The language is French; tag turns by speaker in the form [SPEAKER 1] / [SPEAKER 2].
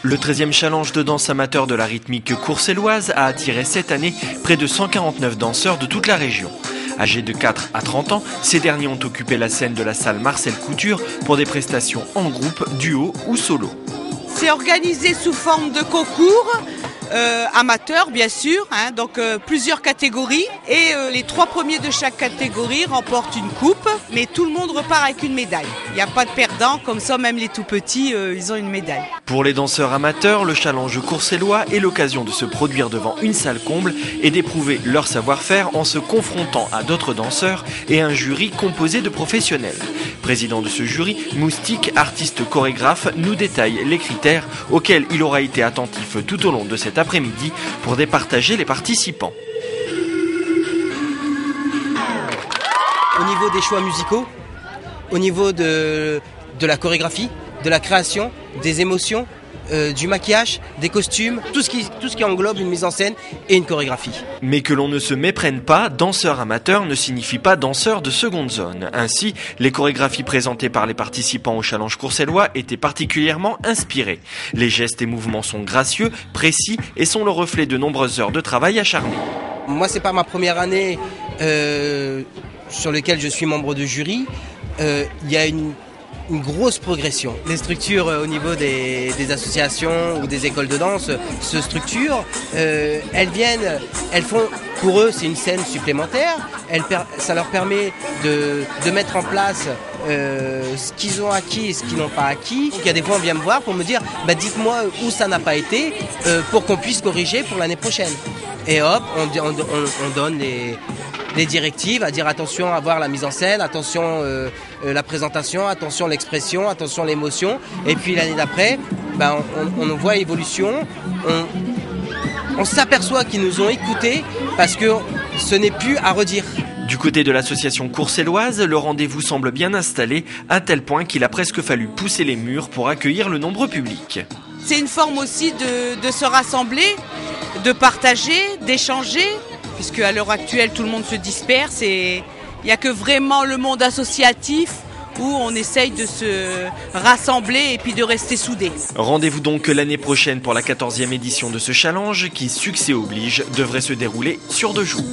[SPEAKER 1] Le 13e challenge de danse amateur de la rythmique courcelloise a attiré cette année près de 149 danseurs de toute la région. Âgés de 4 à 30 ans, ces derniers ont occupé la scène de la salle Marcel Couture pour des prestations en groupe, duo ou solo.
[SPEAKER 2] C'est organisé sous forme de concours, amateurs bien sûr, donc plusieurs catégories. Et les 3 premiers de chaque catégorie remportent une coupe, mais tout le monde repart avec une médaille. Il n'y a pas de perdant, comme ça même les tout petits, ils ont une médaille.
[SPEAKER 1] Pour les danseurs amateurs, le challenge courcellois est l'occasion de se produire devant une salle comble et d'éprouver leur savoir-faire en se confrontant à d'autres danseurs et un jury composé de professionnels. Président de ce jury, Moustique, artiste chorégraphe, nous détaille les critères auxquels il aura été attentif tout au long de cet après-midi pour départager les participants.
[SPEAKER 3] Au niveau des choix musicaux, au niveau de la chorégraphie, de la création, des émotions, du maquillage, des costumes, tout ce qui englobe une mise en scène et une chorégraphie.
[SPEAKER 1] Mais que l'on ne se méprenne pas, danseur amateur ne signifie pas danseur de seconde zone. Ainsi, les chorégraphies présentées par les participants au challenge courcellois étaient particulièrement inspirées. Les gestes et mouvements sont gracieux, précis et sont le reflet de nombreuses heures de travail acharné.
[SPEAKER 3] Moi, c'est pas ma première année sur laquelle je suis membre de jury. Il y a une grosse progression. Les structures au niveau des associations ou des écoles de danse se structurent. Elles font, pour eux, c'est une scène supplémentaire. Ça leur permet de mettre en place ce qu'ils ont acquis et ce qu'ils n'ont pas acquis. Donc, il y a des fois, on vient me voir pour me dire, dites-moi où ça n'a pas été pour qu'on puisse corriger pour l'année prochaine. Et hop, on donne les directives, à dire attention à voir la mise en scène, attention la présentation, attention l'expression, attention l'émotion. Et puis l'année d'après, on voit l'évolution, on s'aperçoit qu'ils nous ont écoutés parce que ce n'est plus à redire.
[SPEAKER 1] Du côté de l'association courcelloise, le rendez-vous semble bien installé, à tel point qu'il a presque fallu pousser les murs pour accueillir le nombreux public.
[SPEAKER 2] C'est une forme aussi de se rassembler, de partager, d'échanger, puisque à l'heure actuelle tout le monde se disperse et il n'y a que vraiment le monde associatif où on essaye de se rassembler et puis de rester soudés.
[SPEAKER 1] Rendez-vous donc l'année prochaine pour la 14e édition de ce challenge qui, succès oblige, devrait se dérouler sur 2 jours.